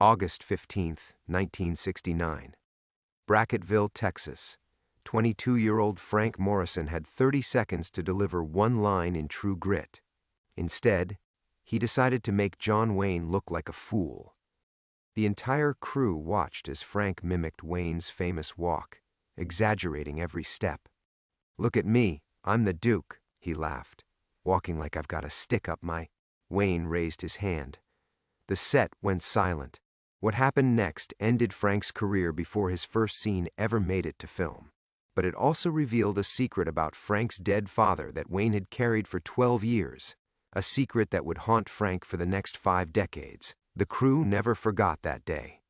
August 15th, 1969. Brackettville, Texas. 22-year-old Frank Morrison had 30 seconds to deliver one line in True Grit. Instead, he decided to make John Wayne look like a fool. The entire crew watched as Frank mimicked Wayne's famous walk, exaggerating every step. "Look at me, I'm the Duke," he laughed, "walking like I've got a stick up my—" Wayne raised his hand. The set went silent. What happened next ended Frank's career before his first scene ever made it to film. But it also revealed a secret about Frank's dead father that Wayne had carried for 12 years, a secret that would haunt Frank for the next 5 decades. The crew never forgot that day.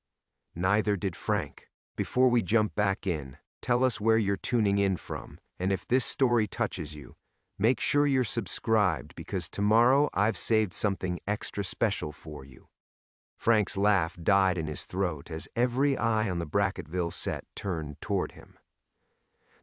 Neither did Frank. Before we jump back in, tell us where you're tuning in from, and if this story touches you, make sure you're subscribed because tomorrow I've saved something extra special for you. Frank's laugh died in his throat as every eye on the Brackettville set turned toward him.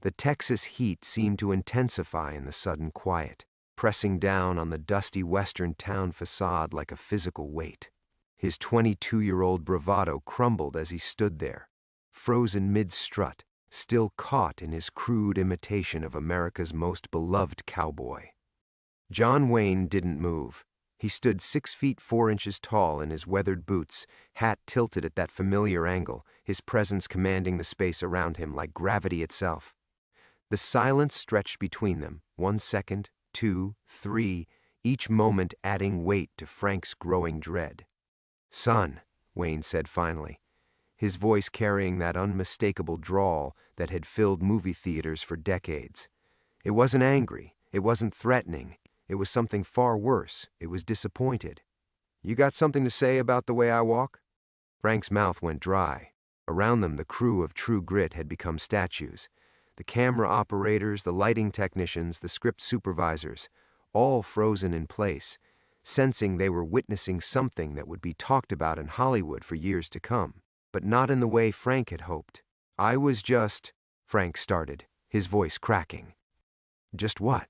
The Texas heat seemed to intensify in the sudden quiet, pressing down on the dusty western town facade like a physical weight. His 22-year-old bravado crumbled as he stood there, frozen mid-strut, still caught in his crude imitation of America's most beloved cowboy. John Wayne didn't move. He stood 6 feet 4 inches tall in his weathered boots, hat tilted at that familiar angle, his presence commanding the space around him like gravity itself. The silence stretched between them, 1 second, 2, 3, each moment adding weight to Frank's growing dread. "Son," Wayne said finally, his voice carrying that unmistakable drawl that had filled movie theaters for decades. It wasn't angry, it wasn't threatening. It was something far worse. It was disappointed. "You got something to say about the way I walk?" Frank's mouth went dry. Around them, the crew of True Grit had become statues. The camera operators, the lighting technicians, the script supervisors, all frozen in place, sensing they were witnessing something that would be talked about in Hollywood for years to come, but not in the way Frank had hoped. "I was just—" Frank started, his voice cracking. "Just what?"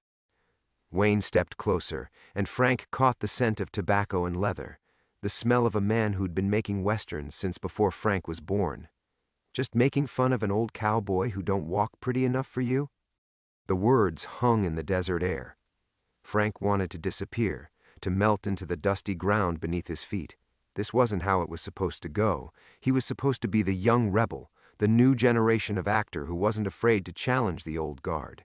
Wayne stepped closer, and Frank caught the scent of tobacco and leather, the smell of a man who'd been making westerns since before Frank was born. "Just making fun of an old cowboy who don't walk pretty enough for you?" The words hung in the desert air. Frank wanted to disappear, to melt into the dusty ground beneath his feet. This wasn't how it was supposed to go. He was supposed to be the young rebel, the new generation of actor who wasn't afraid to challenge the old guard.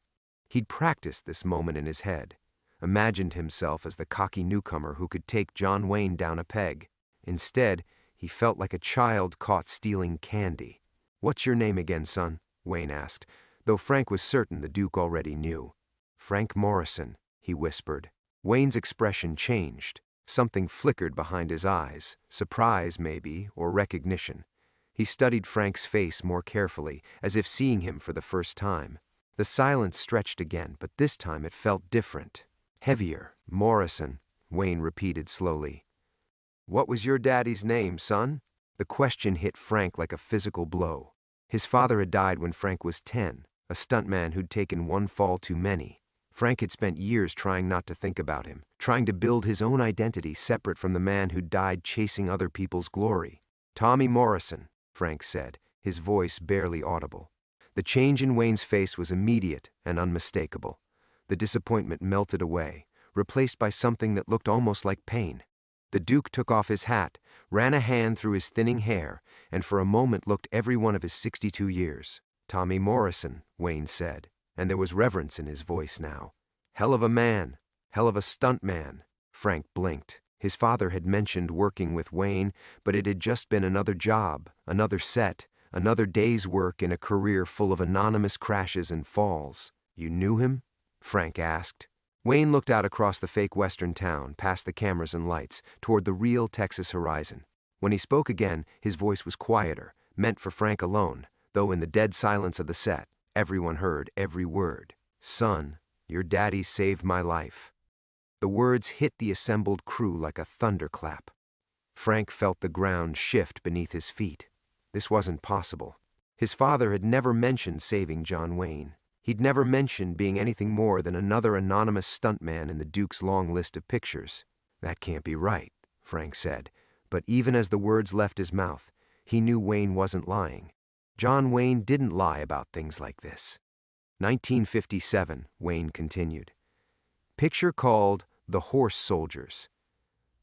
He'd practiced this moment in his head, imagined himself as the cocky newcomer who could take John Wayne down a peg. Instead, he felt like a child caught stealing candy. "What's your name again, son?" Wayne asked, though Frank was certain the Duke already knew. "Frank Morrison," he whispered. Wayne's expression changed. Something flickered behind his eyes, surprise maybe, or recognition. He studied Frank's face more carefully, as if seeing him for the first time. The silence stretched again, but this time it felt different. Heavier. "Morrison," Wayne repeated slowly. "What was your daddy's name, son?" The question hit Frank like a physical blow. His father had died when Frank was 10, a stuntman who'd taken one fall too many. Frank had spent years trying not to think about him, trying to build his own identity separate from the man who died chasing other people's glory. "Tommy Morrison," Frank said, his voice barely audible. The change in Wayne's face was immediate and unmistakable. The disappointment melted away, replaced by something that looked almost like pain. The Duke took off his hat, ran a hand through his thinning hair, and for a moment looked every one of his 62 years. "Tommy Morrison," Wayne said, and there was reverence in his voice now. "Hell of a man, hell of a stuntman." Frank blinked. His father had mentioned working with Wayne, but it had just been another job, another set, another day's work in a career full of anonymous crashes and falls. "You knew him?" Frank asked. Wayne looked out across the fake western town, past the cameras and lights, toward the real Texas horizon. When he spoke again, his voice was quieter, meant for Frank alone, though in the dead silence of the set, everyone heard every word. "Son, your daddy saved my life." The words hit the assembled crew like a thunderclap. Frank felt the ground shift beneath his feet. This wasn't possible. His father had never mentioned saving John Wayne. He'd never mentioned being anything more than another anonymous stuntman in the Duke's long list of pictures. "That can't be right," Frank said, But even as the words left his mouth, he knew Wayne wasn't lying. John Wayne didn't lie about things like this. 1957, Wayne continued. Picture called The Horse Soldiers.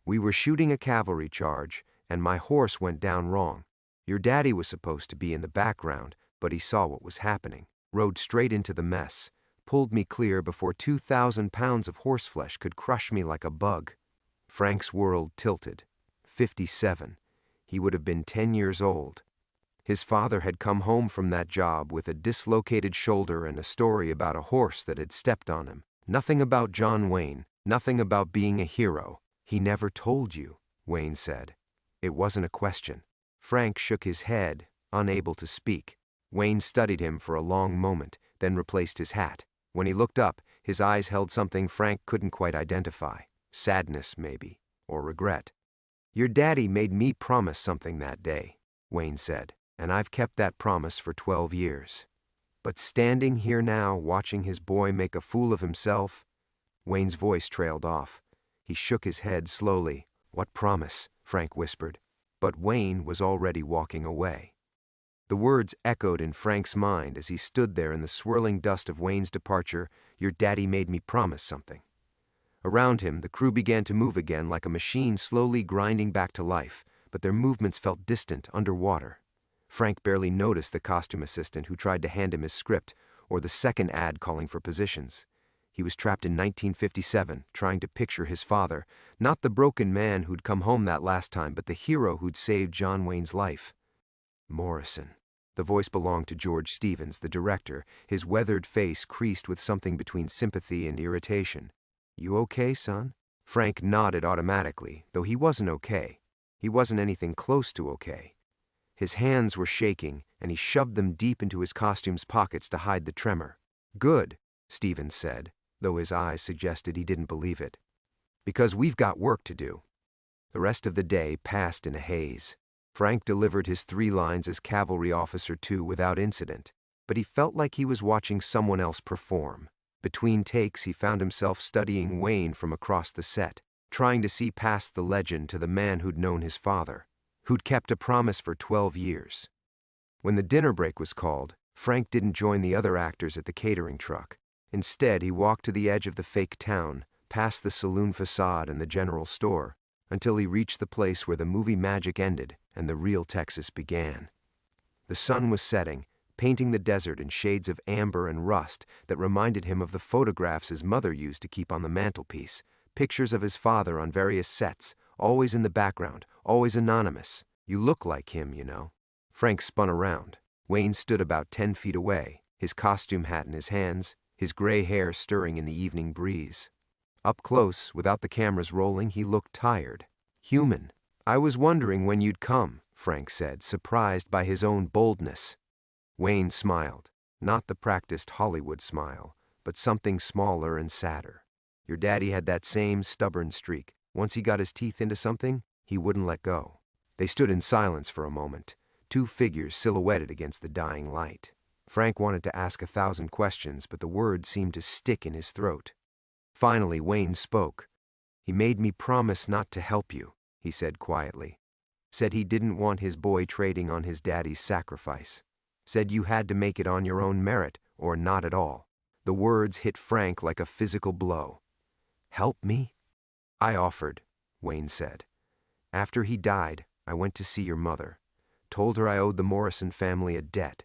We were shooting a cavalry charge, and my horse went down wrong. Your daddy was supposed to be in the background, but he saw what was happening, rode straight into the mess, pulled me clear before 2,000 pounds of horseflesh could crush me like a bug. Frank's world tilted. 57. He would have been 10 years old. His father had come home from that job with a dislocated shoulder and a story about a horse that had stepped on him. Nothing about John Wayne, nothing about being a hero. He never told you, Wayne said. It wasn't a question. Frank shook his head, unable to speak. Wayne studied him for a long moment, then replaced his hat. When he looked up, his eyes held something Frank couldn't quite identify. Sadness, maybe, or regret. Your daddy made me promise something that day, Wayne said, and I've kept that promise for 12 years. But standing here now, watching his boy make a fool of himself, Wayne's voice trailed off. He shook his head slowly. What promise? Frank whispered. But Wayne was already walking away. The words echoed in Frank's mind as he stood there in the swirling dust of Wayne's departure. Your daddy made me promise something. Around him, the crew began to move again like a machine slowly grinding back to life, but their movements felt distant, underwater. Frank barely noticed the costume assistant who tried to hand him his script, or the second ad calling for positions. He was trapped in 1957, trying to picture his father, not the broken man who'd come home that last time, but the hero who'd saved John Wayne's life. Morrison. The voice belonged to George Stevens, the director, his weathered face creased with something between sympathy and irritation. You okay, son? Frank nodded automatically, though he wasn't okay. He wasn't anything close to okay. His hands were shaking, and he shoved them deep into his costume's pockets to hide the tremor. Good, Stevens said, though his eyes suggested he didn't believe it. Because we've got work to do. The rest of the day passed in a haze. Frank delivered his 3 lines as Cavalry Officer 2 without incident, but he felt like he was watching someone else perform. Between takes, he found himself studying Wayne from across the set, trying to see past the legend to the man who'd known his father, who'd kept a promise for 12 years. When the dinner break was called, Frank didn't join the other actors at the catering truck. Instead, he walked to the edge of the fake town, past the saloon facade and the general store, until he reached the place where the movie magic ended and the real Texas began. The sun was setting, painting the desert in shades of amber and rust that reminded him of the photographs his mother used to keep on the mantelpiece, pictures of his father on various sets, always in the background, always anonymous. You look like him, you know. Frank spun around. Wayne stood about 10 feet away, his costume hat in his hands, his gray hair stirring in the evening breeze. Up close, without the cameras rolling, he looked tired. Human. I was wondering when you'd come, Frank said, surprised by his own boldness. Wayne smiled, not the practiced Hollywood smile, but something smaller and sadder. Your daddy had that same stubborn streak. Once he got his teeth into something, he wouldn't let go. They stood in silence for a moment, 2 figures silhouetted against the dying light. Frank wanted to ask 1,000 questions, but the words seemed to stick in his throat. Finally, Wayne spoke. He made me promise not to help you, he said quietly. Said he didn't want his boy trading on his daddy's sacrifice. Said you had to make it on your own merit, or not at all. The words hit Frank like a physical blow. Help me? I offered, Wayne said. After he died, I went to see your mother. Told her I owed the Morrison family a debt.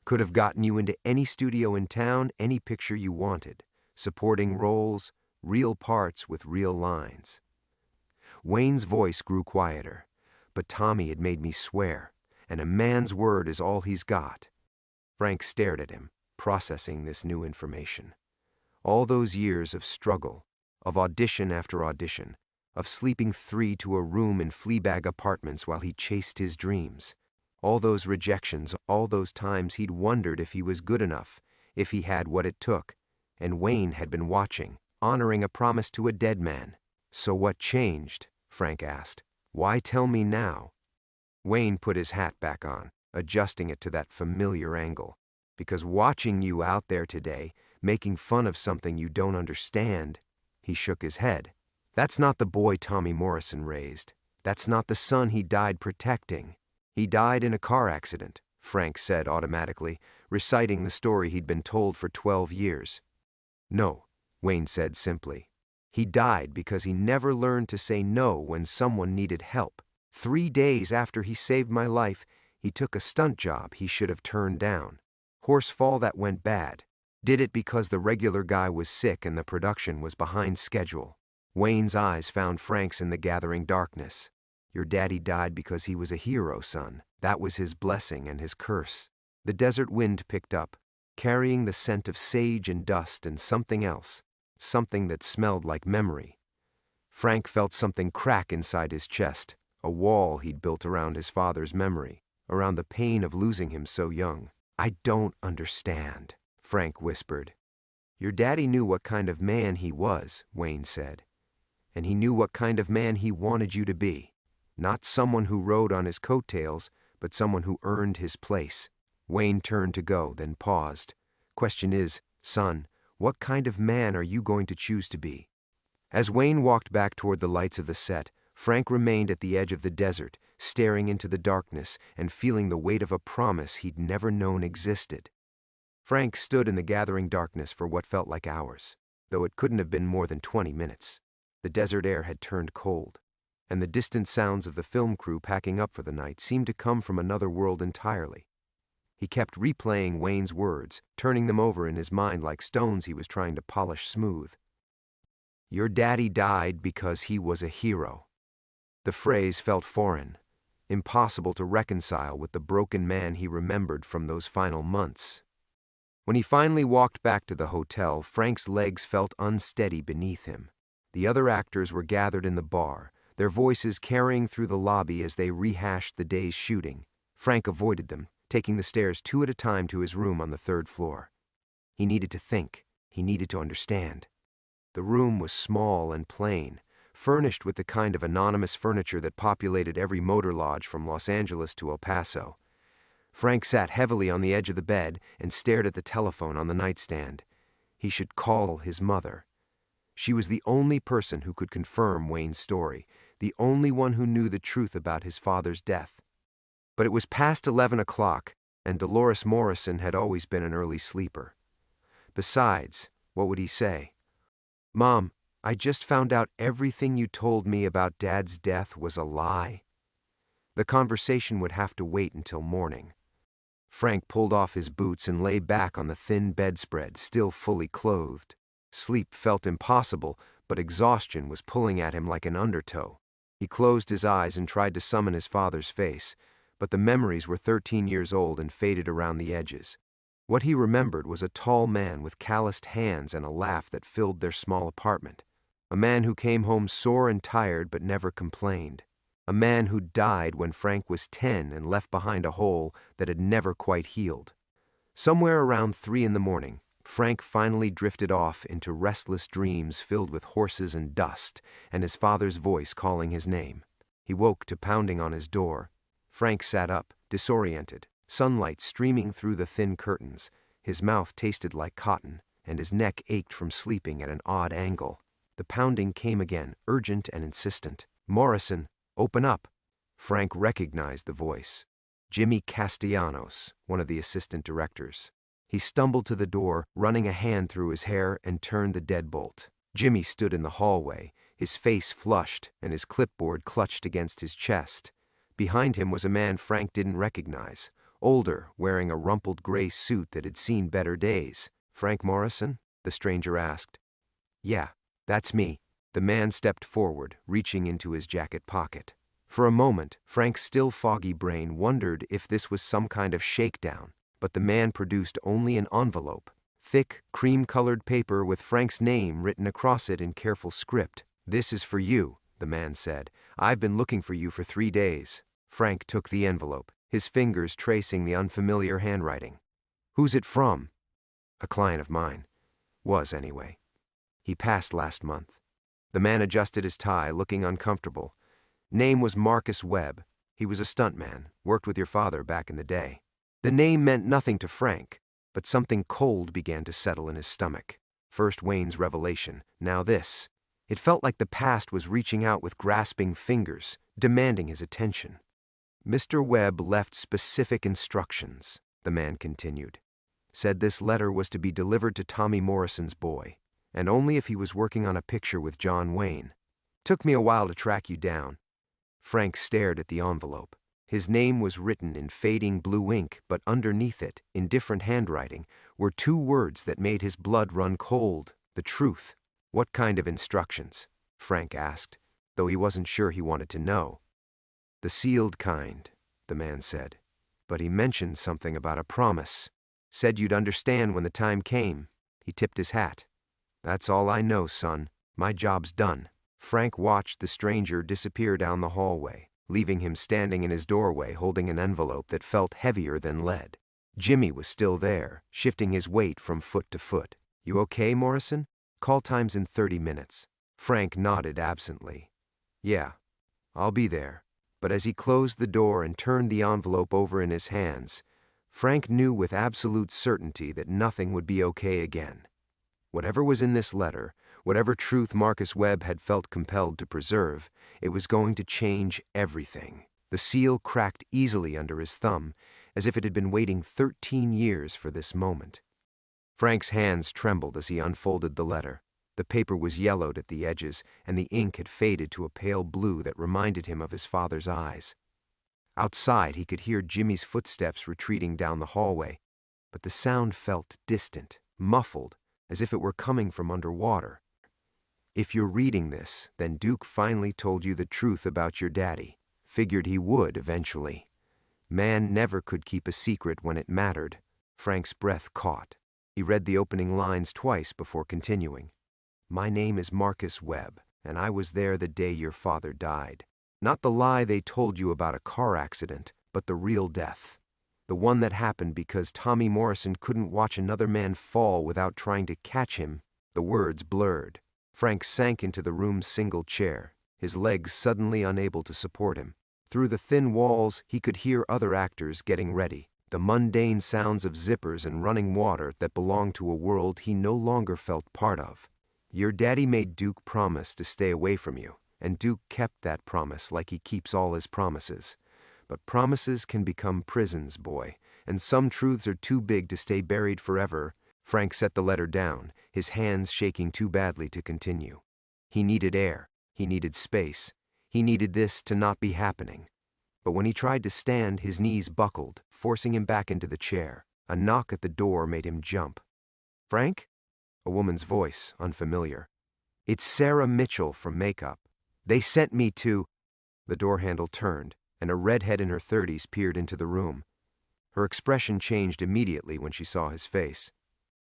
Could have gotten you into any studio in town, any picture you wanted. Supporting roles, real parts with real lines. Wayne's voice grew quieter, but Tommy had made me swear, and a man's word is all he's got. Frank stared at him, processing this new information. All those years of struggle, of audition after audition, of sleeping 3 to a room in Fleabag apartments while he chased his dreams. All those rejections, all those times he'd wondered if he was good enough, if he had what it took. And Wayne had been watching, honoring a promise to a dead man. So what changed? Frank asked. Why tell me now? Wayne put his hat back on, adjusting it to that familiar angle. Because watching you out there today, making fun of something you don't understand. He shook his head. That's not the boy Tommy Morrison raised. That's not the son he died protecting. He died in a car accident, Frank said automatically, reciting the story he'd been told for 12 years. No, Wayne said simply. He died because he never learned to say no when someone needed help. 3 days after he saved my life, he took a stunt job he should have turned down. Horse fall that went bad. Did it because the regular guy was sick and the production was behind schedule. Wayne's eyes found Frank's in the gathering darkness. Your daddy died because he was a hero, son. That was his blessing and his curse. The desert wind picked up, carrying the scent of sage and dust and something else, something that smelled like memory. Frank felt something crack inside his chest, a wall he'd built around his father's memory, around the pain of losing him so young. I don't understand, Frank whispered. Your daddy knew what kind of man he was, Wayne said. And he knew what kind of man he wanted you to be. Not someone who rode on his coattails, but someone who earned his place. Wayne turned to go, then paused. Question is, son, what kind of man are you going to choose to be? As Wayne walked back toward the lights of the set, Frank remained at the edge of the desert, staring into the darkness and feeling the weight of a promise he'd never known existed. Frank stood in the gathering darkness for what felt like hours, though it couldn't have been more than 20 minutes. The desert air had turned cold, and the distant sounds of the film crew packing up for the night seemed to come from another world entirely. He kept replaying Wayne's words, turning them over in his mind like stones he was trying to polish smooth. Your daddy died because he was a hero. The phrase felt foreign, impossible to reconcile with the broken man he remembered from those final months. When he finally walked back to the hotel, Frank's legs felt unsteady beneath him. The other actors were gathered in the bar, their voices carrying through the lobby as they rehashed the day's shooting. Frank avoided them, taking the stairs 2 at a time to his room on the 3rd floor. He needed to think. He needed to understand. The room was small and plain, furnished with the kind of anonymous furniture that populated every motor lodge from Los Angeles to El Paso. Frank sat heavily on the edge of the bed and stared at the telephone on the nightstand. He should call his mother. She was the only person who could confirm Wayne's story, the only one who knew the truth about his father's death. But it was past 11 o'clock, and Dolores Morrison had always been an early sleeper. Besides, what would he say? Mom, I just found out everything you told me about Dad's death was a lie. The conversation would have to wait until morning. Frank pulled off his boots and lay back on the thin bedspread, still fully clothed. Sleep felt impossible, but exhaustion was pulling at him like an undertow. He closed his eyes and tried to summon his father's face, but the memories were 13 years old and faded around the edges. What he remembered was a tall man with calloused hands and a laugh that filled their small apartment. A man who came home sore and tired but never complained. A man who died when Frank was 10 and left behind a hole that had never quite healed. Somewhere around 3 in the morning, Frank finally drifted off into restless dreams filled with horses and dust and his father's voice calling his name. He woke to pounding on his door. Frank sat up, disoriented, sunlight streaming through the thin curtains. His mouth tasted like cotton, and his neck ached from sleeping at an odd angle. The pounding came again, urgent and insistent. Morrison, open up. Frank recognized the voice. Jimmy Castellanos, one of the assistant directors. He stumbled to the door, running a hand through his hair, and turned the deadbolt. Jimmy stood in the hallway, his face flushed and his clipboard clutched against his chest. Behind him was a man Frank didn't recognize, older, wearing a rumpled gray suit that had seen better days. Frank Morrison? The stranger asked. Yeah, that's me. The man stepped forward, reaching into his jacket pocket. For a moment, Frank's still foggy brain wondered if this was some kind of shakedown, but the man produced only an envelope, thick, cream-colored paper with Frank's name written across it in careful script. This is for you, the man said. I've been looking for you for 3 days. Frank took the envelope, his fingers tracing the unfamiliar handwriting. Who's it from? A client of mine. Was, anyway. He passed last month. The man adjusted his tie, looking uncomfortable. Name was Marcus Webb. He was a stuntman, worked with your father back in the day. The name meant nothing to Frank, but something cold began to settle in his stomach. First Wayne's revelation, now this. It felt like the past was reaching out with grasping fingers, demanding his attention. "Mr. Webb left specific instructions," the man continued. "Said this letter was to be delivered to Tommy Morrison's boy, and only if he was working on a picture with John Wayne. Took me a while to track you down." Frank stared at the envelope. His name was written in fading blue ink, but underneath it, in different handwriting, were two words that made his blood run cold: the truth. "What kind of instructions?" Frank asked, though he wasn't sure he wanted to know. "The sealed kind," the man said. "But he mentioned something about a promise. Said you'd understand when the time came." He tipped his hat. "That's all I know, son. My job's done." Frank watched the stranger disappear down the hallway, leaving him standing in his doorway holding an envelope that felt heavier than lead. Jimmy was still there, shifting his weight from foot to foot. "You okay, Morrison? Call time's in 30 minutes. Frank nodded absently. "Yeah, I'll be there." But as he closed the door and turned the envelope over in his hands, Frank knew with absolute certainty that nothing would be okay again. Whatever was in this letter, whatever truth Marcus Webb had felt compelled to preserve, it was going to change everything. The seal cracked easily under his thumb, as if it had been waiting 13 years for this moment. Frank's hands trembled as he unfolded the letter. The paper was yellowed at the edges, and the ink had faded to a pale blue that reminded him of his father's eyes. Outside, he could hear Jimmy's footsteps retreating down the hallway, but the sound felt distant, muffled, as if it were coming from underwater. "If you're reading this, then Duke finally told you the truth about your daddy. Figured he would eventually. Man never could keep a secret when it mattered." Frank's breath caught. He read the opening lines twice before continuing. "My name is Marcus Webb, and I was there the day your father died. Not the lie they told you about a car accident, but the real death. The one that happened because Tommy Morrison couldn't watch another man fall without trying to catch him." The words blurred. Frank sank into the room's single chair, his legs suddenly unable to support him. Through the thin walls, he could hear other actors getting ready, the mundane sounds of zippers and running water that belonged to a world he no longer felt part of. "Your daddy made Duke promise to stay away from you, and Duke kept that promise like he keeps all his promises. But promises can become prisons, boy, and some truths are too big to stay buried forever." Frank set the letter down, his hands shaking too badly to continue. He needed air. He needed space. He needed this to not be happening. But when he tried to stand, his knees buckled, forcing him back into the chair. A knock at the door made him jump. "Frank?" A woman's voice, unfamiliar. "It's Sarah Mitchell from Makeup. They sent me to—" The door handle turned, and a redhead in her 30s peered into the room. Her expression changed immediately when she saw his face.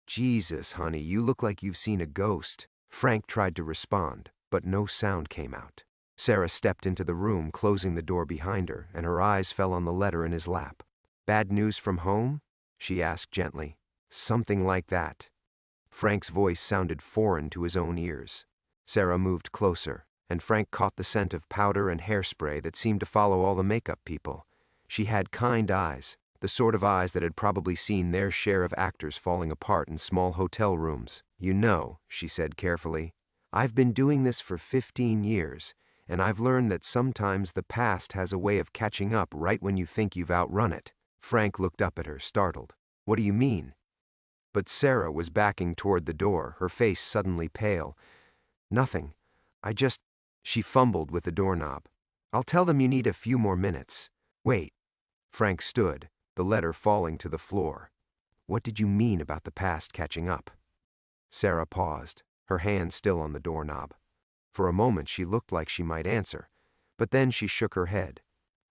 "Jesus, honey, you look like you've seen a ghost." Frank tried to respond, but no sound came out. Sarah stepped into the room, closing the door behind her, and her eyes fell on the letter in his lap. "Bad news from home?" she asked gently. "Something like that." Frank's voice sounded foreign to his own ears. Sarah moved closer, and Frank caught the scent of powder and hairspray that seemed to follow all the makeup people. She had kind eyes, the sort of eyes that had probably seen their share of actors falling apart in small hotel rooms. "You know," she said carefully, "I've been doing this for 15 years, and I've learned that sometimes the past has a way of catching up right when you think you've outrun it." Frank looked up at her, startled. "What do you mean?" But Sarah was backing toward the door, her face suddenly pale. "Nothing. She fumbled with the doorknob. "I'll tell them you need a few more minutes." "Wait." Frank stood, the letter falling to the floor. "What did you mean about the past catching up?" Sarah paused, her hand still on the doorknob. For a moment she looked like she might answer, but then she shook her head.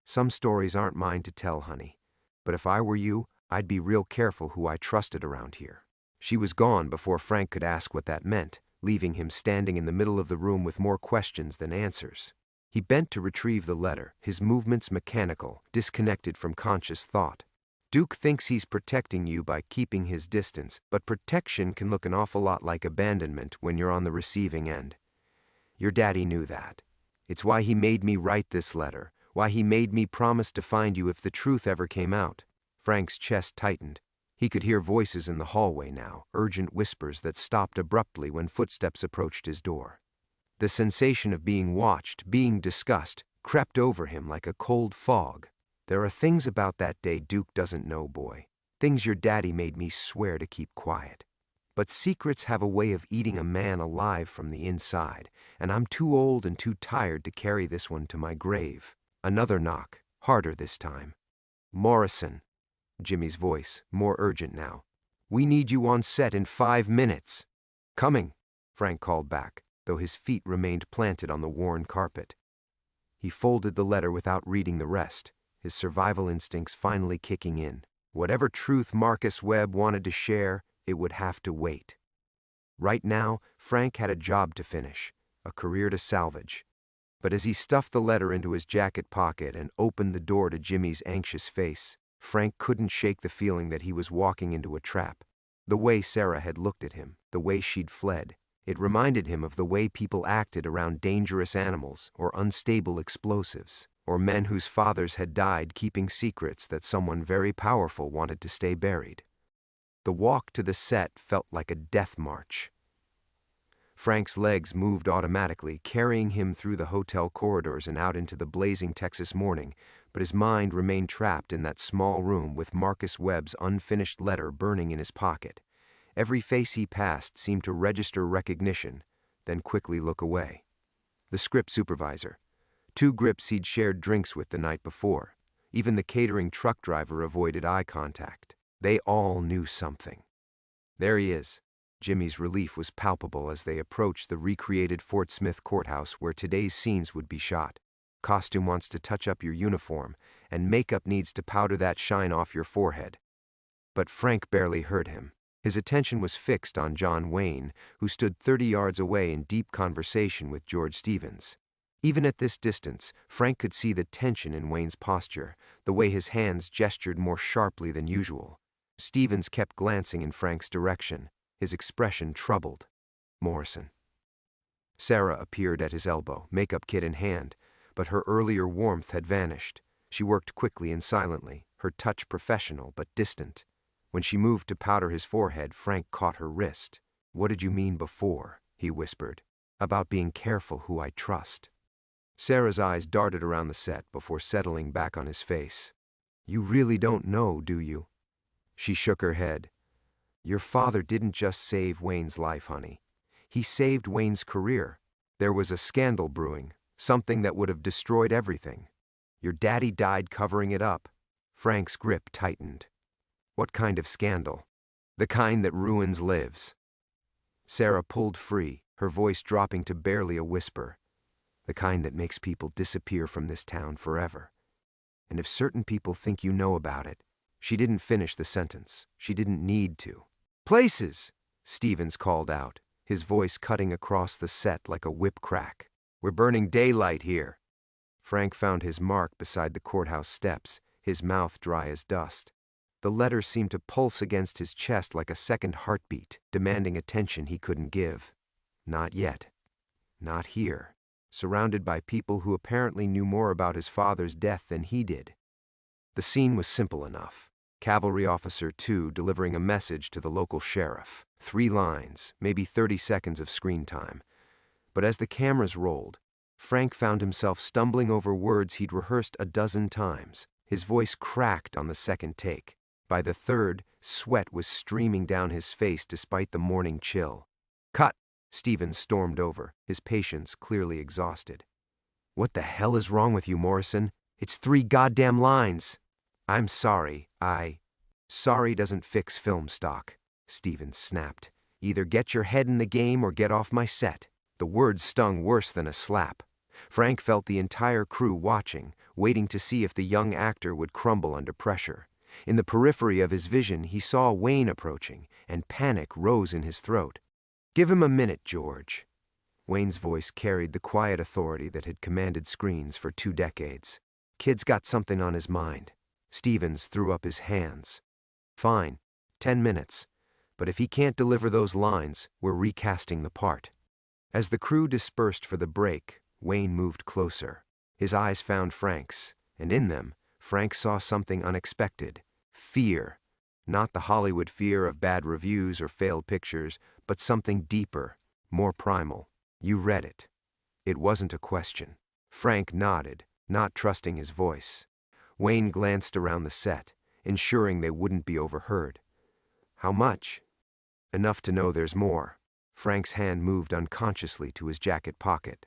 "Some stories aren't mine to tell, honey. But if I were you, I'd be real careful who I trusted around here." She was gone before Frank could ask what that meant, leaving him standing in the middle of the room with more questions than answers. He bent to retrieve the letter, his movements mechanical, disconnected from conscious thought. "Duke thinks he's protecting you by keeping his distance, but protection can look an awful lot like abandonment when you're on the receiving end. Your daddy knew that. It's why he made me write this letter, why he made me promise to find you if the truth ever came out." Frank's chest tightened. He could hear voices in the hallway now, urgent whispers that stopped abruptly when footsteps approached his door. The sensation of being watched, being discussed, crept over him like a cold fog. There are things about that day Duke doesn't know, boy. Things your daddy made me swear to keep quiet. But secrets have a way of eating a man alive from the inside, and I'm too old and too tired to carry this one to my grave. Another knock, harder this time. Morrison. Jimmy's voice, more urgent now. We need you on set in 5 minutes. Coming, Frank called back, though his feet remained planted on the worn carpet. He folded the letter without reading the rest, his survival instincts finally kicking in. Whatever truth Marcus Webb wanted to share, it would have to wait. Right now, Frank had a job to finish, a career to salvage. But as he stuffed the letter into his jacket pocket and opened the door to Jimmy's anxious face, Frank couldn't shake the feeling that he was walking into a trap. The way Sarah had looked at him, the way she'd fled, it reminded him of the way people acted around dangerous animals or unstable explosives, or men whose fathers had died keeping secrets that someone very powerful wanted to stay buried. The walk to the set felt like a death march. Frank's legs moved automatically, carrying him through the hotel corridors and out into the blazing Texas morning, but his mind remained trapped in that small room with Marcus Webb's unfinished letter burning in his pocket. Every face he passed seemed to register recognition, then quickly look away. The script supervisor, 2 grips he'd shared drinks with the night before. Even the catering truck driver avoided eye contact. They all knew something. There he is. Jimmy's relief was palpable as they approached the recreated Fort Smith courthouse where today's scenes would be shot. Costume wants to touch up your uniform, and makeup needs to powder that shine off your forehead. But Frank barely heard him. His attention was fixed on John Wayne, who stood 30 yards away in deep conversation with George Stevens. Even at this distance, Frank could see the tension in Wayne's posture, the way his hands gestured more sharply than usual. Stevens kept glancing in Frank's direction, his expression troubled. Morrison. Sarah appeared at his elbow, makeup kit in hand, but her earlier warmth had vanished. She worked quickly and silently, her touch professional but distant. When she moved to powder his forehead, Frank caught her wrist. "What did you mean before?" he whispered. "About being careful who I trust." Sarah's eyes darted around the set before settling back on his face. "You really don't know, do you?" She shook her head. "Your father didn't just save Wayne's life, honey. He saved Wayne's career. There was a scandal brewing, something that would have destroyed everything. Your daddy died covering it up." Frank's grip tightened. "What kind of scandal?" "The kind that ruins lives." Sarah pulled free, her voice dropping to barely a whisper. "The kind that makes people disappear from this town forever. And if certain people think you know about it..." She didn't finish the sentence. She didn't need to. "Places!" Stevens called out, his voice cutting across the set like a whip crack. "We're burning daylight here." Frank found his mark beside the courthouse steps, his mouth dry as dust. The letter seemed to pulse against his chest like a second heartbeat, demanding attention he couldn't give. Not yet. Not here. Surrounded by people who apparently knew more about his father's death than he did. The scene was simple enough. Cavalry Officer 2 delivering a message to the local sheriff. 3 lines, maybe 30 seconds of screen time. But as the cameras rolled, Frank found himself stumbling over words he'd rehearsed a dozen times. His voice cracked on the second take. By the third, sweat was streaming down his face despite the morning chill. "Cut!" Stevens stormed over, his patience clearly exhausted. "What the hell is wrong with you, Morrison? It's 3 goddamn lines." "I'm sorry, Sorry doesn't fix film stock," Stevens snapped. "Either get your head in the game or get off my set." The words stung worse than a slap. Frank felt the entire crew watching, waiting to see if the young actor would crumble under pressure. In the periphery of his vision, he saw Wayne approaching, and panic rose in his throat. "Give him a minute, George." Wayne's voice carried the quiet authority that had commanded screens for 2 decades. "Kid's got something on his mind." Stevens threw up his hands. "Fine, 10 minutes. But if he can't deliver those lines, we're recasting the part." As the crew dispersed for the break, Wayne moved closer. His eyes found Frank's, and in them, Frank saw something unexpected. Fear. Not the Hollywood fear of bad reviews or failed pictures, but something deeper, more primal. "You read it. It wasn't a question. Frank nodded, not trusting his voice. Wayne glanced around the set, ensuring they wouldn't be overheard. How much? Enough to know there's more. Frank's hand moved unconsciously to his jacket pocket.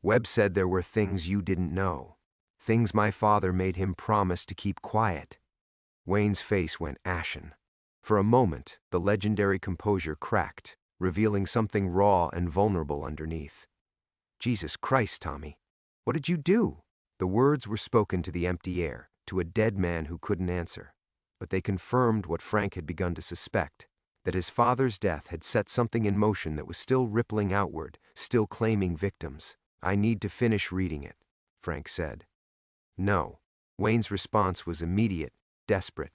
Webb said there were things you didn't know. Things my father made him promise to keep quiet. Wayne's face went ashen. For a moment, the legendary composure cracked, revealing something raw and vulnerable underneath. Jesus Christ, Tommy. What did you do? The words were spoken to the empty air, to a dead man who couldn't answer. But they confirmed what Frank had begun to suspect, that his father's death had set something in motion that was still rippling outward, still claiming victims. I need to finish reading it, Frank said. No. Wayne's response was immediate, desperate.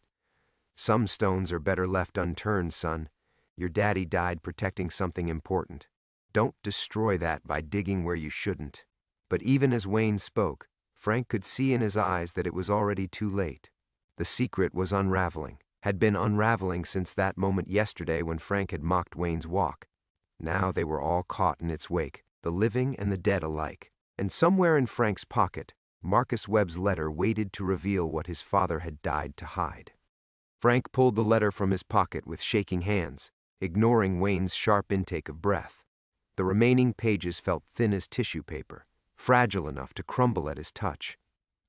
Some stones are better left unturned, son. Your daddy died protecting something important. Don't destroy that by digging where you shouldn't. But even as Wayne spoke, Frank could see in his eyes that it was already too late. The secret was unraveling, had been unraveling since that moment yesterday when Frank had mocked Wayne's walk. Now they were all caught in its wake, the living and the dead alike. And somewhere in Frank's pocket, Marcus Webb's letter waited to reveal what his father had died to hide. Frank pulled the letter from his pocket with shaking hands, ignoring Wayne's sharp intake of breath. The remaining pages felt thin as tissue paper, fragile enough to crumble at his touch.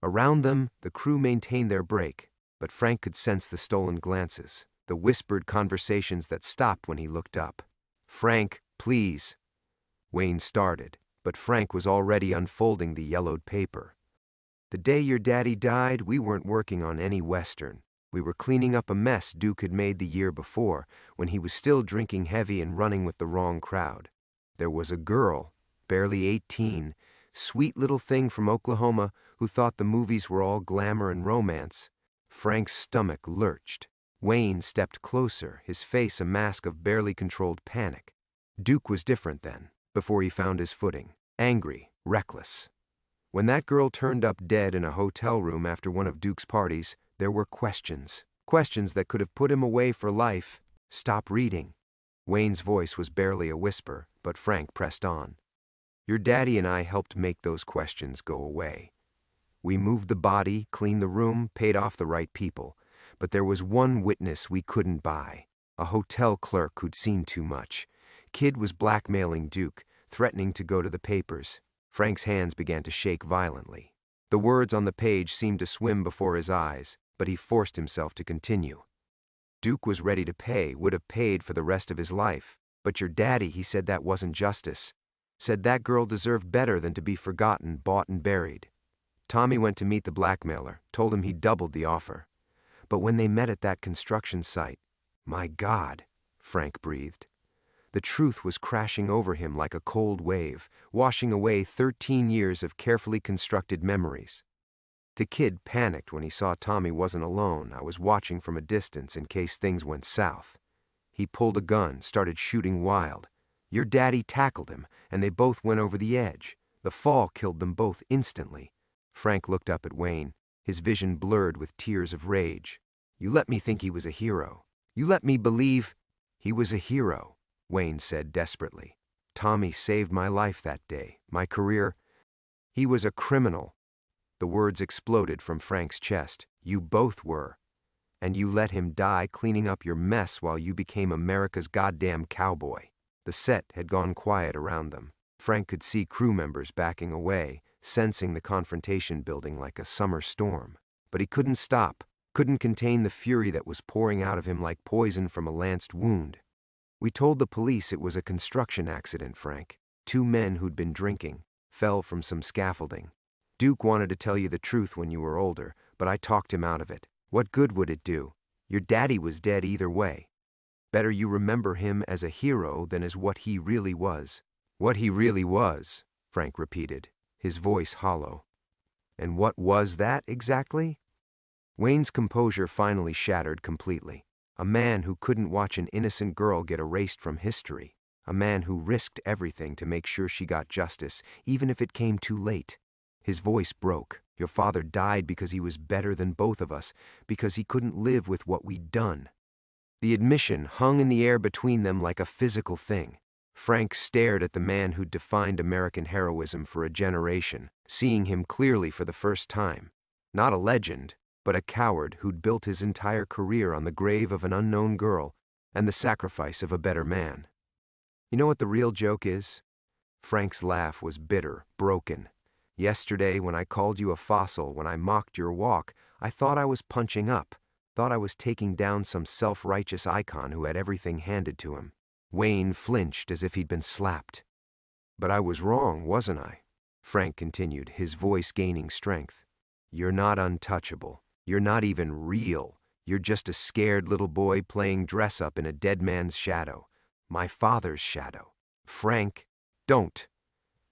Around them, the crew maintained their break, but Frank could sense the stolen glances, the whispered conversations that stopped when he looked up. Frank, please. Wayne started, but Frank was already unfolding the yellowed paper. The day your daddy died, we weren't working on any Western. We were cleaning up a mess Duke had made the year before, when he was still drinking heavy and running with the wrong crowd. There was a girl, barely 18, sweet little thing from Oklahoma who thought the movies were all glamour and romance. Frank's stomach lurched. Wayne stepped closer, his face a mask of barely controlled panic. Duke was different then, before he found his footing, angry, reckless. When that girl turned up dead in a hotel room after one of Duke's parties, there were questions. Questions that could have put him away for life. Stop reading. Wayne's voice was barely a whisper, but Frank pressed on. Your daddy and I helped make those questions go away. We moved the body, cleaned the room, paid off the right people. But there was one witness we couldn't buy. A hotel clerk who'd seen too much. Kid was blackmailing Duke, threatening to go to the papers. Frank's hands began to shake violently. The words on the page seemed to swim before his eyes, but he forced himself to continue. Duke was ready to pay, would have paid for the rest of his life. But your daddy, he said that wasn't justice. Said that girl deserved better than to be forgotten, bought and buried. Tommy went to meet the blackmailer, told him he'd doubled the offer. But when they met at that construction site, my God, Frank breathed. The truth was crashing over him like a cold wave, washing away 13 years of carefully constructed memories. The kid panicked when he saw Tommy wasn't alone. I was watching from a distance in case things went south. He pulled a gun, started shooting wild. Your daddy tackled him, and they both went over the edge. The fall killed them both instantly. Frank looked up at Wayne, his vision blurred with tears of rage. You let me think he was a hero. You let me believe he was a hero, Wayne said desperately. Tommy saved my life that day, my career. He was a criminal. The words exploded from Frank's chest. You both were. And you let him die cleaning up your mess while you became America's goddamn cowboy. The set had gone quiet around them. Frank could see crew members backing away, sensing the confrontation building like a summer storm. But he couldn't stop, couldn't contain the fury that was pouring out of him like poison from a lanced wound. We told the police it was a construction accident, Frank. 2 men who'd been drinking, fell from some scaffolding. Duke wanted to tell you the truth when you were older, but I talked him out of it. What good would it do? Your daddy was dead either way. Better you remember him as a hero than as what he really was. What he really was, Frank repeated, his voice hollow. And what was that exactly? Wayne's composure finally shattered completely. A man who couldn't watch an innocent girl get erased from history. A man who risked everything to make sure she got justice, even if it came too late. His voice broke. Your father died because he was better than both of us, because he couldn't live with what we'd done. The admission hung in the air between them like a physical thing. Frank stared at the man who'd defined American heroism for a generation, seeing him clearly for the first time. Not a legend, but a coward who'd built his entire career on the grave of an unknown girl and the sacrifice of a better man. You know what the real joke is? Frank's laugh was bitter, broken. Yesterday, when I called you a fossil, when I mocked your walk, I thought I was punching up, thought I was taking down some self-righteous icon who had everything handed to him. Wayne flinched as if he'd been slapped. But I was wrong, wasn't I? Frank continued, his voice gaining strength. You're not untouchable. You're not even real. You're just a scared little boy playing dress-up in a dead man's shadow. My father's shadow. Frank, don't.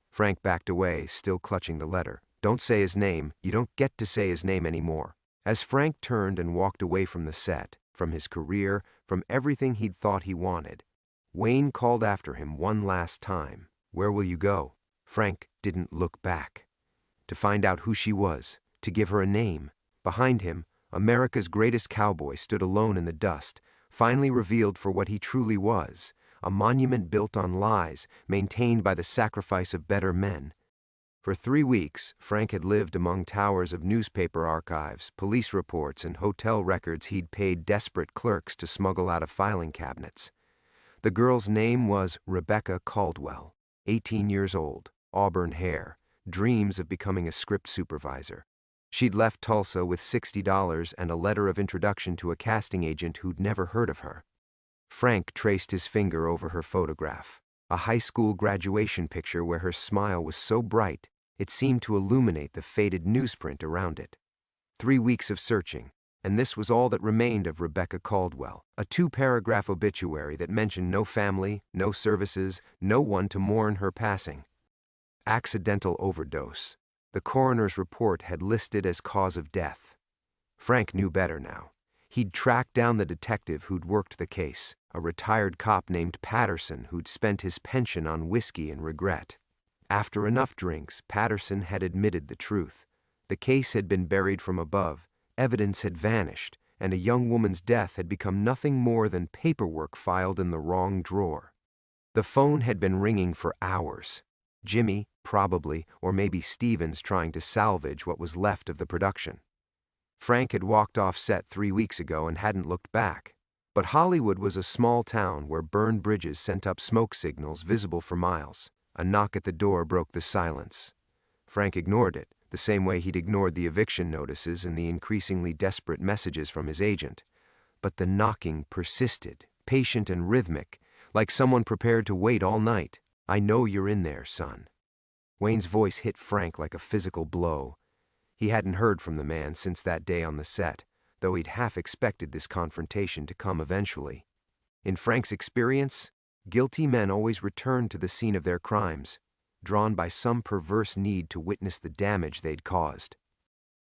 Frank backed away, still clutching the letter. Don't say his name. You don't get to say his name anymore. As Frank turned and walked away from the set, from his career, from everything he'd thought he wanted, Wayne called after him one last time. Where will you go? Frank didn't look back. To find out who she was, to give her a name. Behind him, America's greatest cowboy stood alone in the dust, finally revealed for what he truly was, a monument built on lies, maintained by the sacrifice of better men. For 3 weeks, Frank had lived among towers of newspaper archives, police reports, and hotel records he'd paid desperate clerks to smuggle out of filing cabinets. The girl's name was Rebecca Caldwell, 18 years old, auburn hair, dreams of becoming a script supervisor. She'd left Tulsa with $60 and a letter of introduction to a casting agent who'd never heard of her. Frank traced his finger over her photograph, a high school graduation picture where her smile was so bright it seemed to illuminate the faded newsprint around it. 3 weeks of searching, and this was all that remained of Rebecca Caldwell, a 2-paragraph obituary that mentioned no family, no services, no one to mourn her passing. Accidental overdose. The coroner's report had listed as cause of death. Frank knew better now. He'd tracked down the detective who'd worked the case, a retired cop named Patterson who'd spent his pension on whiskey and regret. After enough drinks, Patterson had admitted the truth. The case had been buried from above, evidence had vanished, and a young woman's death had become nothing more than paperwork filed in the wrong drawer. The phone had been ringing for hours. Jimmy, probably, or maybe Stevens trying to salvage what was left of the production. Frank had walked off set 3 weeks ago and hadn't looked back. But Hollywood was a small town where burned bridges sent up smoke signals visible for miles. A knock at the door broke the silence. Frank ignored it, the same way he'd ignored the eviction notices and the increasingly desperate messages from his agent. But the knocking persisted, patient and rhythmic, like someone prepared to wait all night. I know you're in there, son. Wayne's voice hit Frank like a physical blow. He hadn't heard from the man since that day on the set, though he'd half expected this confrontation to come eventually. In Frank's experience, guilty men always returned to the scene of their crimes, drawn by some perverse need to witness the damage they'd caused.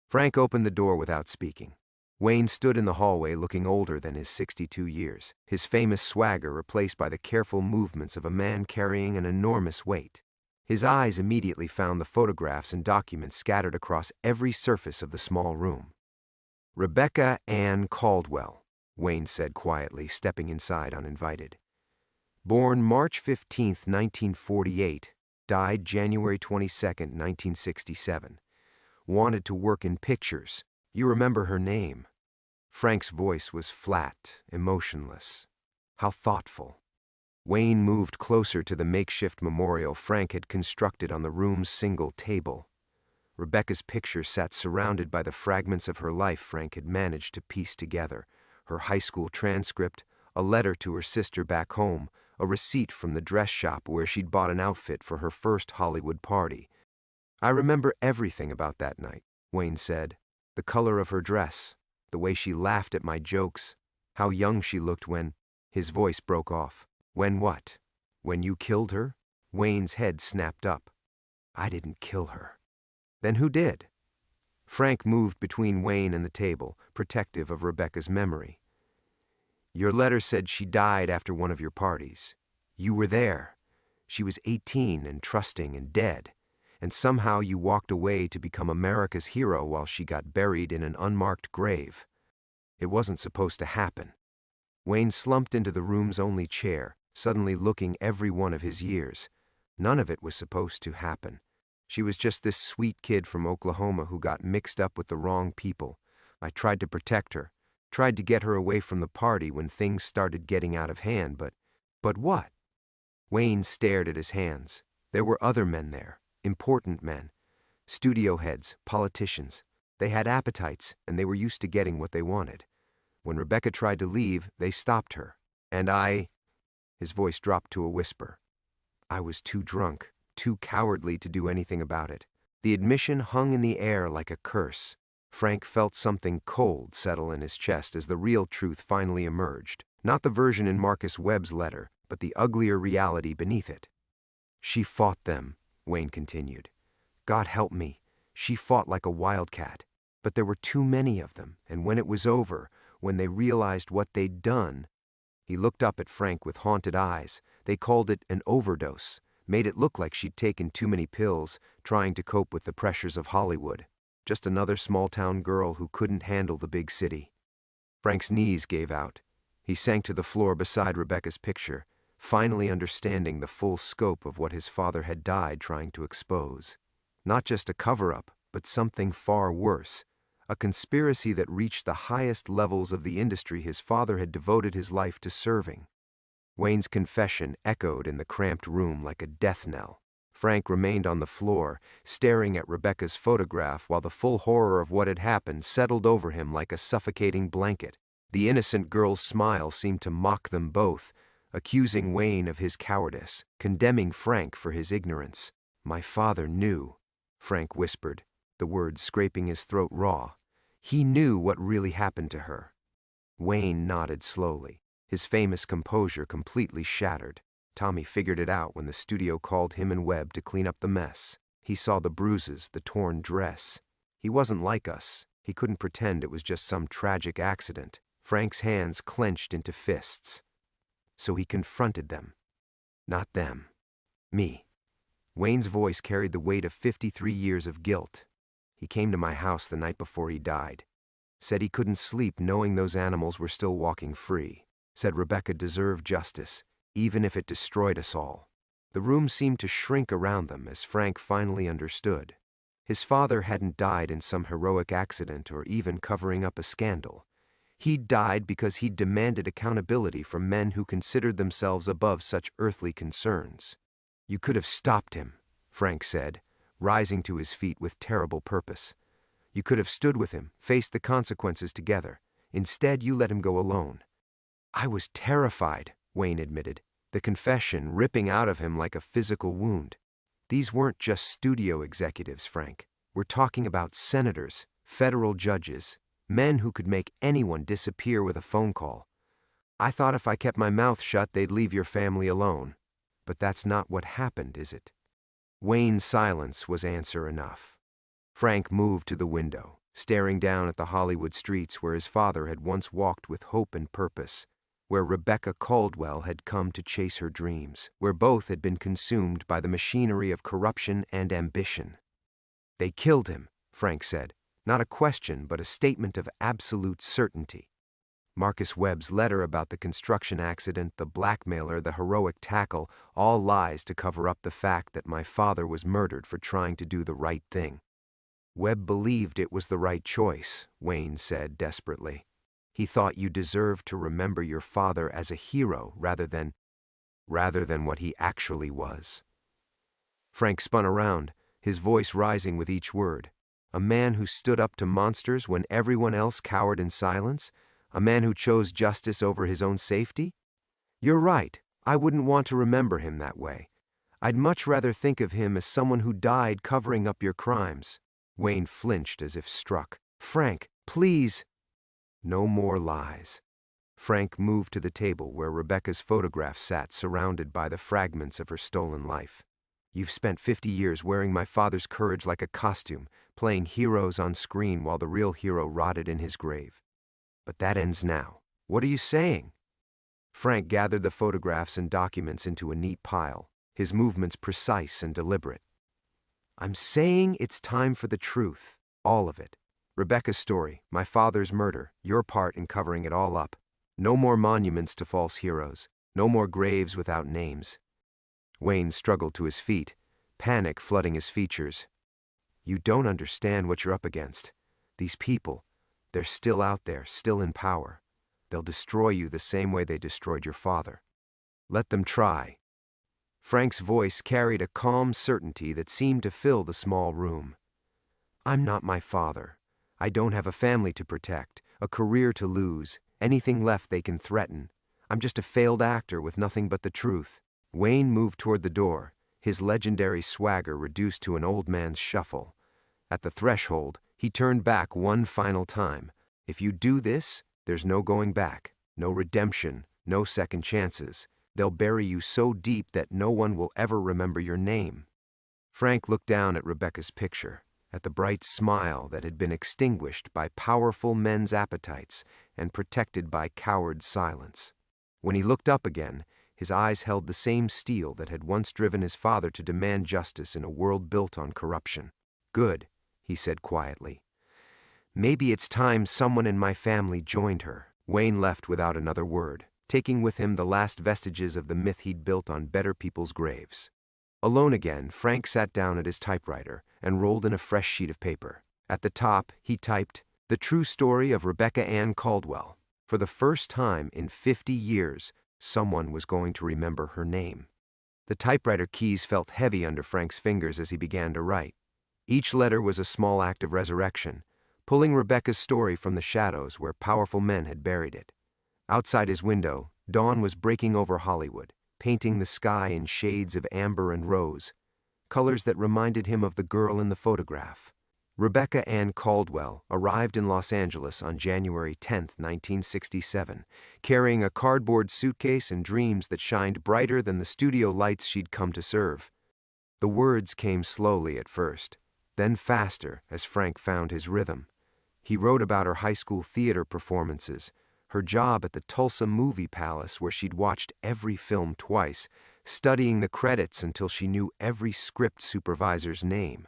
Frank opened the door without speaking. Wayne stood in the hallway looking older than his 62 years, his famous swagger replaced by the careful movements of a man carrying an enormous weight. His eyes immediately found the photographs and documents scattered across every surface of the small room. Rebecca Ann Caldwell, Wayne said quietly, stepping inside uninvited. Born March 15, 1948, died January 22, 1967. Wanted to work in pictures. You remember her name. Frank's voice was flat, emotionless. How thoughtful. Wayne moved closer to the makeshift memorial Frank had constructed on the room's single table. Rebecca's picture sat surrounded by the fragments of her life Frank had managed to piece together. Her high school transcript, a letter to her sister back home, a receipt from the dress shop where she'd bought an outfit for her first Hollywood party. I remember everything about that night, Wayne said. The color of her dress, the way she laughed at my jokes, how young she looked when... His voice broke off. When what? When you killed her? Wayne's head snapped up. I didn't kill her. Then who did? Frank moved between Wayne and the table, protective of Rebecca's memory. Your letter said she died after one of your parties. You were there. She was 18 and trusting and dead. And somehow you walked away to become America's hero while she got buried in an unmarked grave. It wasn't supposed to happen. Wayne slumped into the room's only chair, suddenly looking every one of his years. None of it was supposed to happen. She was just this sweet kid from Oklahoma who got mixed up with the wrong people. I tried to protect her, tried to get her away from the party when things started getting out of hand, but what? Wayne stared at his hands. There were other men there, important men, studio heads, politicians. They had appetites, and they were used to getting what they wanted. When Rebecca tried to leave, they stopped her. And his voice dropped to a whisper. I was too drunk, too cowardly to do anything about it. The admission hung in the air like a curse. Frank felt something cold settle in his chest as the real truth finally emerged. Not the version in Marcus Webb's letter, but the uglier reality beneath it. She fought them, Wayne continued. God help me, she fought like a wildcat. But there were too many of them, and when it was over, when they realized what they'd done, he looked up at Frank with haunted eyes. They called it an overdose, made it look like she'd taken too many pills, trying to cope with the pressures of Hollywood. Just another small-town girl who couldn't handle the big city. Frank's knees gave out. He sank to the floor beside Rebecca's picture, finally understanding the full scope of what his father had died trying to expose. Not just a cover-up, but something far worse. A conspiracy that reached the highest levels of the industry his father had devoted his life to serving. Wayne's confession echoed in the cramped room like a death knell. Frank remained on the floor, staring at Rebecca's photograph while the full horror of what had happened settled over him like a suffocating blanket. The innocent girl's smile seemed to mock them both, accusing Wayne of his cowardice, condemning Frank for his ignorance. My father knew, Frank whispered, the words scraping his throat raw. He knew what really happened to her. Wayne nodded slowly, his famous composure completely shattered. Tommy figured it out when the studio called him and Webb to clean up the mess. He saw the bruises, the torn dress. He wasn't like us. He couldn't pretend it was just some tragic accident. Frank's hands clenched into fists. So he confronted them. Not them. Me. Wayne's voice carried the weight of 53 years of guilt. He came to my house the night before he died. Said he couldn't sleep knowing those animals were still walking free. Said Rebecca deserved justice, even if it destroyed us all. The room seemed to shrink around them as Frank finally understood. His father hadn't died in some heroic accident or even covering up a scandal. He'd died because he'd demanded accountability from men who considered themselves above such earthly concerns. You could have stopped him, Frank said, rising to his feet with terrible purpose. You could have stood with him, faced the consequences together. Instead, you let him go alone. I was terrified, Wayne admitted, the confession ripping out of him like a physical wound. These weren't just studio executives, Frank. We're talking about senators, federal judges, men who could make anyone disappear with a phone call. I thought if I kept my mouth shut, they'd leave your family alone. But that's not what happened, is it? Wayne's silence was answer enough. Frank moved to the window, staring down at the Hollywood streets where his father had once walked with hope and purpose, where Rebecca Caldwell had come to chase her dreams, where both had been consumed by the machinery of corruption and ambition. They killed him, Frank said, not a question but a statement of absolute certainty. Marcus Webb's letter about the construction accident, the blackmailer, the heroic tackle, all lies to cover up the fact that my father was murdered for trying to do the right thing. Webb believed it was the right choice, Wayne said desperately. He thought you deserved to remember your father as a hero rather than what he actually was. Frank spun around, his voice rising with each word. A man who stood up to monsters when everyone else cowered in silence? A man who chose justice over his own safety? You're right. I wouldn't want to remember him that way. I'd much rather think of him as someone who died covering up your crimes. Wayne flinched as if struck. Frank, please. No more lies. Frank moved to the table where Rebecca's photograph sat surrounded by the fragments of her stolen life. You've spent 50 years wearing my father's courage like a costume, playing heroes on screen while the real hero rotted in his grave. But that ends now. What are you saying? Frank gathered the photographs and documents into a neat pile, his movements precise and deliberate. I'm saying it's time for the truth, all of it. Rebecca's story, my father's murder, your part in covering it all up. No more monuments to false heroes. No more graves without names. Wayne struggled to his feet, panic flooding his features. You don't understand what you're up against. These people, they're still out there, still in power. They'll destroy you the same way they destroyed your father. Let them try. Frank's voice carried a calm certainty that seemed to fill the small room. I'm not my father. I don't have a family to protect, a career to lose, anything left they can threaten. I'm just a failed actor with nothing but the truth. Wayne moved toward the door, his legendary swagger reduced to an old man's shuffle. At the threshold, he turned back one final time. If you do this, there's no going back, no redemption, no second chances. They'll bury you so deep that no one will ever remember your name. Frank looked down at Rebecca's picture, at the bright smile that had been extinguished by powerful men's appetites and protected by coward silence. When he looked up again, his eyes held the same steel that had once driven his father to demand justice in a world built on corruption. Good, he said quietly. Maybe it's time someone in my family joined her. Wayne left without another word, taking with him the last vestiges of the myth he'd built on better people's graves. Alone again, Frank sat down at his typewriter and rolled in a fresh sheet of paper. At the top, he typed, "The true story of Rebecca Ann Caldwell." For the first time in 50 years, someone was going to remember her name. The typewriter keys felt heavy under Frank's fingers as he began to write. Each letter was a small act of resurrection, pulling Rebecca's story from the shadows where powerful men had buried it. Outside his window, dawn was breaking over Hollywood, painting the sky in shades of amber and rose, colors that reminded him of the girl in the photograph. Rebecca Ann Caldwell arrived in Los Angeles on January 10, 1967, carrying a cardboard suitcase and dreams that shined brighter than the studio lights she'd come to serve. The words came slowly at first, then faster as Frank found his rhythm. He wrote about her high school theater performances, her job at the Tulsa Movie Palace where she'd watched every film twice, studying the credits until she knew every script supervisor's name.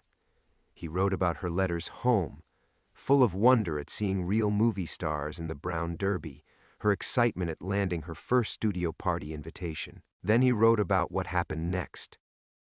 He wrote about her letters home, full of wonder at seeing real movie stars in the Brown Derby, her excitement at landing her first studio party invitation. Then he wrote about what happened next.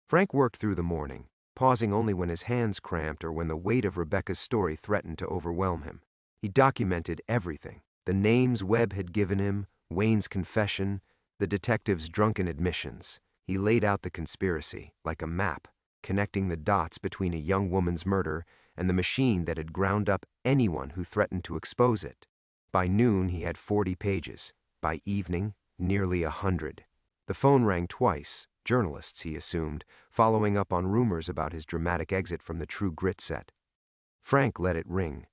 Frank worked through the morning, pausing only when his hands cramped or when the weight of Rebecca's story threatened to overwhelm him. He documented everything. The names Webb had given him, Wayne's confession, the detective's drunken admissions. He laid out the conspiracy, like a map, connecting the dots between a young woman's murder and the machine that had ground up anyone who threatened to expose it. By noon, he had 40 pages. By evening, nearly 100. The phone rang twice, journalists, he assumed, following up on rumors about his dramatic exit from the True Grit set. Frank let it ring.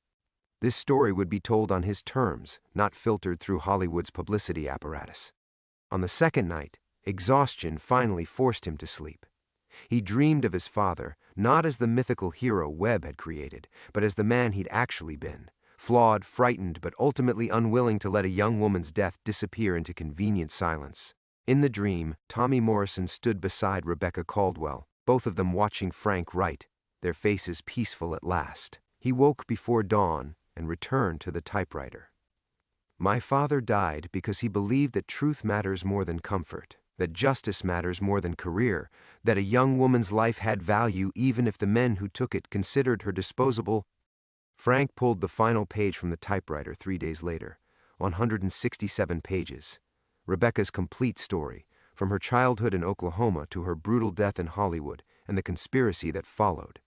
This story would be told on his terms, not filtered through Hollywood's publicity apparatus. On the second night, exhaustion finally forced him to sleep. He dreamed of his father, not as the mythical hero Webb had created, but as the man he'd actually been, flawed, frightened, but ultimately unwilling to let a young woman's death disappear into convenient silence. In the dream, Tommy Morrison stood beside Rebecca Caldwell, both of them watching Frank write, their faces peaceful at last. He woke before dawn and returned to the typewriter. My father died because he believed that truth matters more than comfort, that justice matters more than career, that a young woman's life had value even if the men who took it considered her disposable. Frank pulled the final page from the typewriter 3 days later, 167 pages. Rebecca's complete story, from her childhood in Oklahoma to her brutal death in Hollywood and the conspiracy that followed.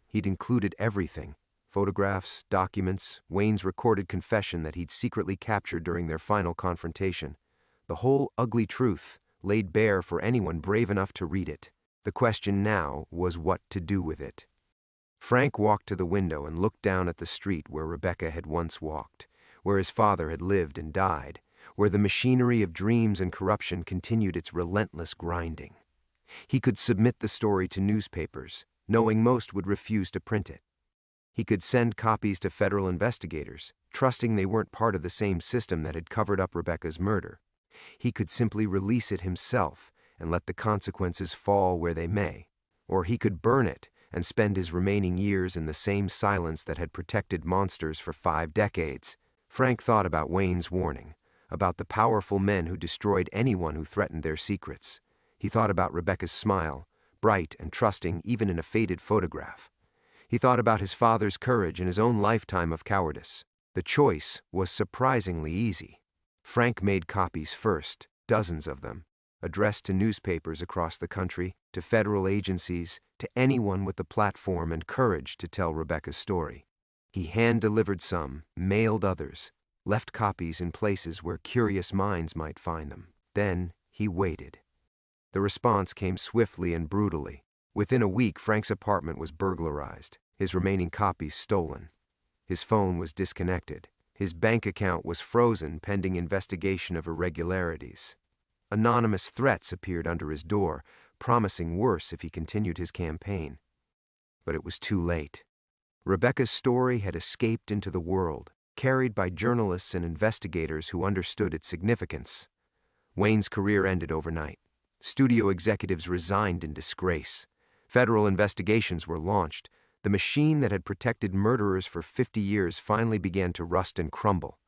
He'd included everything. Photographs, documents, Wayne's recorded confession that he'd secretly captured during their final confrontation. The whole ugly truth, laid bare for anyone brave enough to read it. The question now was what to do with it. Frank walked to the window and looked down at the street where Rebecca had once walked, where his father had lived and died, where the machinery of dreams and corruption continued its relentless grinding. He could submit the story to newspapers, knowing most would refuse to print it. He could send copies to federal investigators, trusting they weren't part of the same system that had covered up Rebecca's murder. He could simply release it himself and let the consequences fall where they may. Or he could burn it and spend his remaining years in the same silence that had protected monsters for 5 decades. Frank thought about Wayne's warning, about the powerful men who destroyed anyone who threatened their secrets. He thought about Rebecca's smile, bright and trusting even in a faded photograph. He thought about his father's courage and his own lifetime of cowardice. The choice was surprisingly easy. Frank made copies first, dozens of them, addressed to newspapers across the country, to federal agencies, to anyone with the platform and courage to tell Rebecca's story. He hand-delivered some, mailed others, left copies in places where curious minds might find them. Then he waited. The response came swiftly and brutally. Within a week, Frank's apartment was burglarized, his remaining copies stolen. His phone was disconnected. His bank account was frozen pending investigation of irregularities. Anonymous threats appeared under his door, promising worse if he continued his campaign. But it was too late. Rebecca's story had escaped into the world, carried by journalists and investigators who understood its significance. Wayne's career ended overnight. Studio executives resigned in disgrace. Federal investigations were launched. The machine that had protected murderers for 50 years finally began to rust and crumble.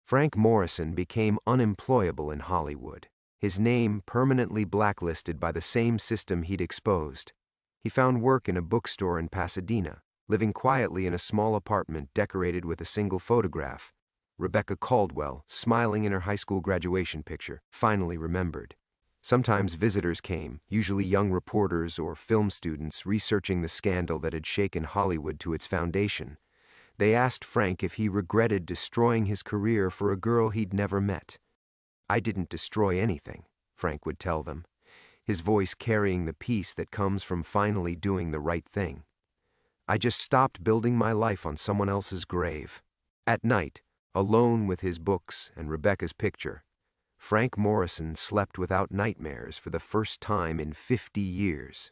Frank Morrison became unemployable in Hollywood, his name permanently blacklisted by the same system he'd exposed. He found work in a bookstore in Pasadena, living quietly in a small apartment decorated with a single photograph. Rebecca Caldwell, smiling in her high school graduation picture, finally remembered. Sometimes visitors came, usually young reporters or film students researching the scandal that had shaken Hollywood to its foundation. They asked Frank if he regretted destroying his career for a girl he'd never met. "I didn't destroy anything," Frank would tell them, his voice carrying the peace that comes from finally doing the right thing. "I just stopped building my life on someone else's grave." At night, alone with his books and Rebecca's picture, Frank Morrison slept without nightmares for the first time in 50 years.